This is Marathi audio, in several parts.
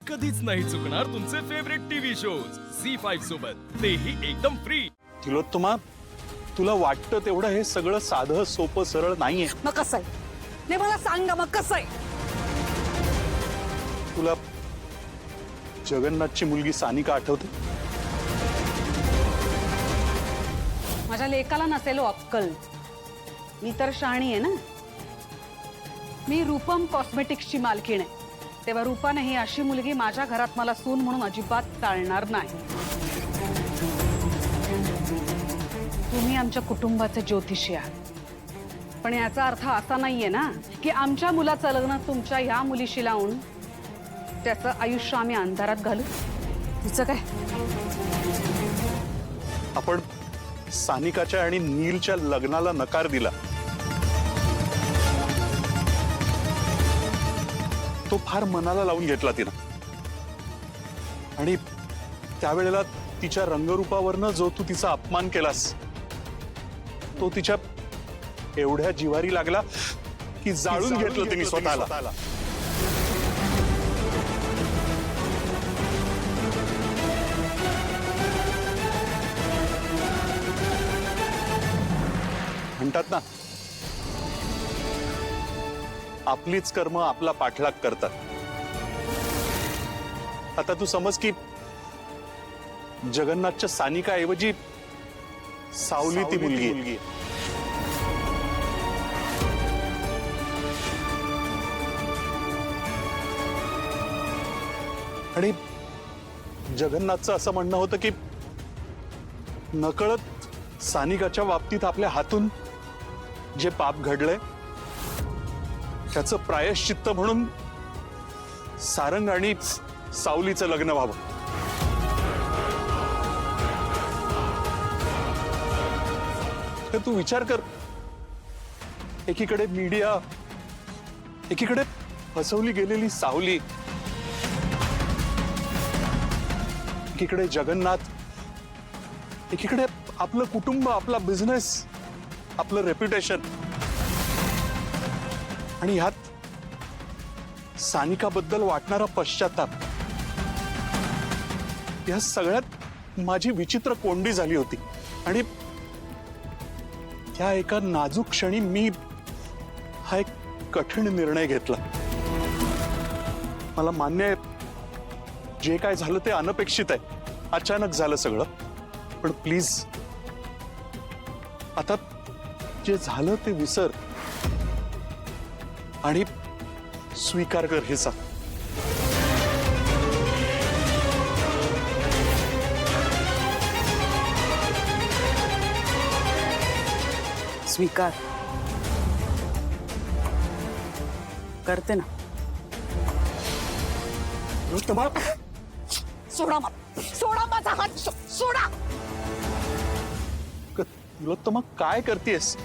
कधीच नाही चुकणार तुमचे फेवरेट टीव्ही शोज झी5 सोबत, तेही एकदम फ्री। तिलोत्तमा, तुला वाटतं तेवढं हे सगळं साधं सोपं सरळ नाहीये। मग कसं आहे? नाही मला सांग मग कसं आहे? तुला जगन्नाथची मुलगी सानिका आठवते? माझ्या लेकाला नसेल अक्कल, मी तर शहाणी आहे ना। मी रूपम कॉस्मेटिक्सची मालकीण आहे, तेव्हा रूपाने ही अशी मुलगी माझ्या घरात मला सून म्हणून अजिबात चालणार नाही। तुम्ही आमच्या कुटुंबाचे ज्योतिषी आहात, पण याचा अर्थ असा नाहीये ना की आमच्या मुलाचं लग्न तुमच्या ह्या मुलीशी लावून त्याचं आयुष्य आम्ही अंधारात घालू। तिचं काय? आपण सानिकाच्या आणि नीलच्या लग्नाला नकार दिला, तो फार मनाला लावून घेतला तिनं, आणि त्यावेळेला तिच्या रंगरूपावरनं जो तू तिचा अपमान केलास तो तिच्या एवढ्या जिवारी लागला की जाळून घेतलं तिने स्वतःला। म्हणतात ना, आपलीच कर्म आपला पाठलाग करतात। आता तू समज की जगन्नाथच्या सानिकाऐवजी सावली ती मुलगी। आणि जगन्नाथचं असं म्हणणं होतं की नकळत सानिकाच्या बाबतीत आपल्या हातून जे पाप घडलंय त्याचं प्रायश्चित्त म्हणून सारंग आणि सावलीचं लग्न व्हावं। तर तू विचार कर, एकीकडे मीडिया, एकीकडे फसवली गेलेली सावली, एकीकडे जगन्नाथ, एकीकडे आपलं कुटुंब, आपला बिझनेस, आपलं रेप्युटेशन, आणि ह्यात सानिकाबद्दल वाटणारा पश्चाताप। या सगळ्यात माझी विचित्र कोंडी झाली होती, आणि त्या एका नाजूक क्षणी मी हा एक कठीण निर्णय घेतला। मला मान्य आहे जे काय झालं ते अनपेक्षित आहे, अचानक झालं सगळं, पण प्लीज आता जे झालं ते विसर आणि स्वीकार कर हे सांग। स्वीकार करते ना। सोडा माझा हात, सोडा। तिलोत्तमा, काय करतेस?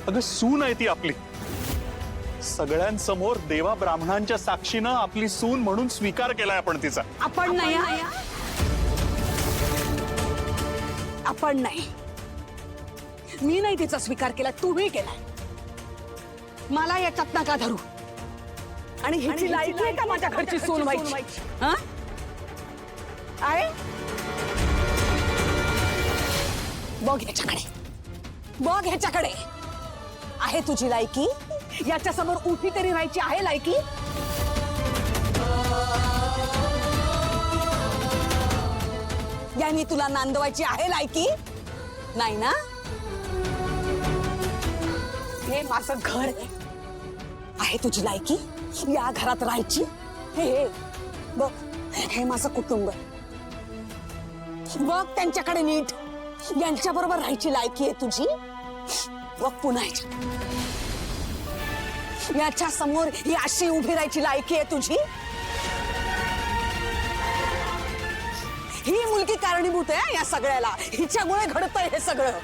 अगं सून आहे ती आपली, सगळ्यांसमोर देवा ब्राह्मणांच्या साक्षीनं आपली सून म्हणून स्वीकार केलाय आपण तिचा। आपण नाही, मी नाही तिचा स्वीकार केला, तुम्ही केलाय। मला याच्यात नका धरू, आणि हिची लायकी आहे का माझ्या घरची सून व्हायची? हा आहे? बघ ह्याच्याकडे आहे तुझी लायकी? याच्या समोर उभी तरी राहायची आहे लायकी? यांनी तुला नांदवायची आहे लायकी? नाही ना? हे माझं घर आहे, तुझी लायकी या घरात राहायची? हे बघ, हे माझं कुटुंब, बघ त्यांच्याकडे नीट, यांच्या बरोबर राहायची लायकी आहे तुझी? बघ पुन्हा याच्या समोर ही अशी उभी राहायची लायकी आहे तुझी? ही मुलगी कारणीभूत आहे या सगळ्याला, हिच्यामुळे घडतंय हे सगळं।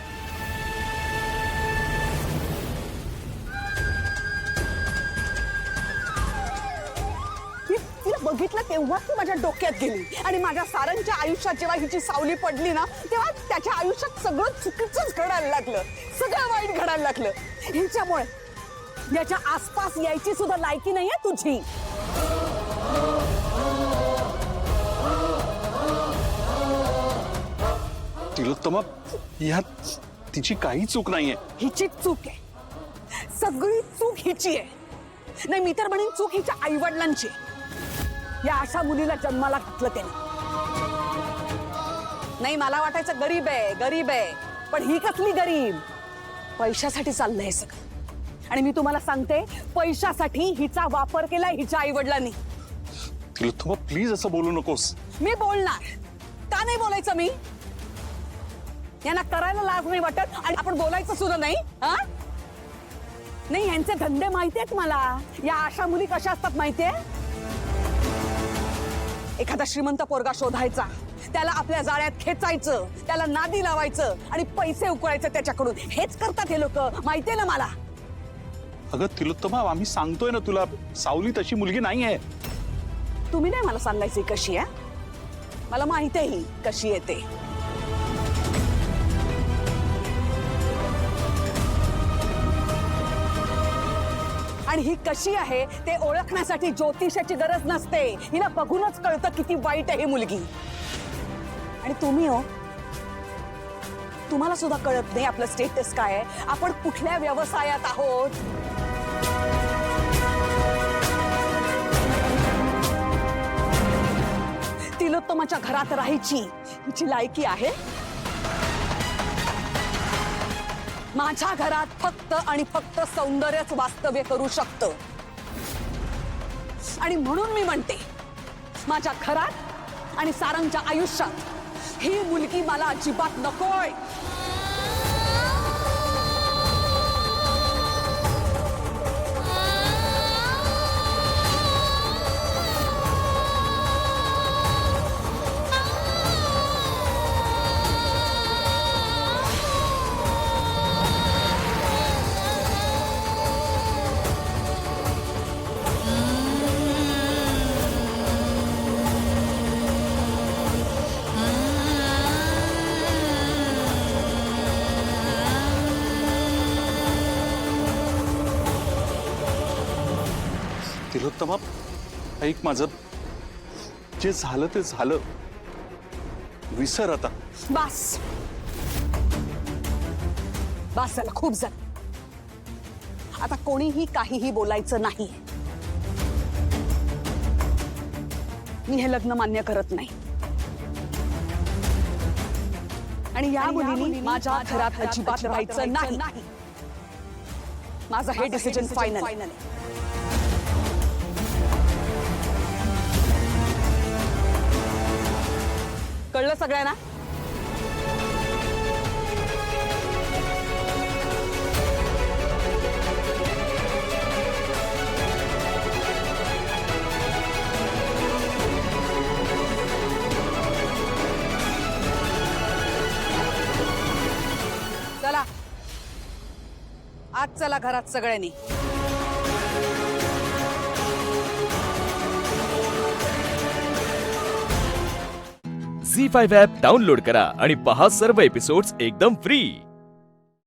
बघितलं तेव्हा ती माझ्या डोक्यात गेली, आणि माझ्या सारंगच्या आयुष्यात जेव्हा हिची सावली पडली ना, तेव्हा त्याच्या आयुष्यात सगळं चुकीचंच घडायला लागलं, सगळं वाईट घडायला लागलं हिच्यामुळे। याच्या आसपास यायची सुद्धा लायकी नाहीये तुझी। तिलोत्तमा, यात तिची काही चूक नाहीये. हिचीच चूक आहे. सगळी चूक हिची आहे. नाही, मी तर म्हणेन चूक हिच्या आई वडिलांची. या अशा मुलीला जन्माला घातलं त्याने. नाही, मला वाटायचं गरीब आहे गरीब आहे, पण ही कसली गरीब. पैशासाठी चाललंय हे सगळं. आणि मी तुम्हाला सांगते, पैशासाठी हिचा वापर केलाय हिच्या आई वडिलांनी. तिलोत्तमा, प्लीज असं बोलू नकोस. मी बोलणार. का नाही बोलायचं मी? यांना करायला लाज नाही वाटत आणि आपण बोलायचं सुद्धा नाही. हा, नाही, यांचे धंदे माहितीयेत मला. या अशा मुली कशा असतात माहितीये? एखादा श्रीमंत पोरगा शोधायचा, त्याला आपल्या जाळ्यात खेचायचं, त्याला नादी लावायचं आणि पैसे उकळायचे त्याच्याकडून. हेच करतात हे लोक, माहितीये ना मला. अगं तिलोत्तमा, आम्ही सांगतोय ना तुला, सावली तशी मुलगी नाहीये. तुम्ही नाही मला सांगायची कशी आहे. मला माहिती आहे ही कशी येते. आणि ही कशी आहे ते ओळखण्यासाठी ज्योतिषाची गरज नसते. हिला बघूनच कळतं किती वाईट आहे ही मुलगी. आणि तुम्ही हो, तुम्हाला सुद्धा कळत नाही आपलं स्टेटस काय आहे, आपण कुठल्या व्यवसायात आहोत. तिलोत्तमाच्या घरात राहायची हिची लायकी आहे. माझ्या घरात फक्त आणि फक्त सौंदर्यच वास्तव्य करू शकतं. आणि म्हणून मी म्हणते, माझ्या घरात आणि सारंगच्या आयुष्यात ही मुलगी मला अजिबात नकोय. तिलोत्तमा, ऐक माझं. जे झालं ते झालं. विसर आता. बस बस झालं, खूप झालं. आता कोणीही काहीही बोलायचं नाही. मी हे लग्न मान्य करत नाही. आणि या मुलीने माझ्या घरात अजिबात राहायचं नाही. माझं हे डिसिजन फायनल आहे. कळलं सगळ्यांना? चला आज चला घरात सगळ्यांनी. झी 5 ॲप डाउनलोड करा आणि पहा सर्व एपिसोड्स एकदम फ्री.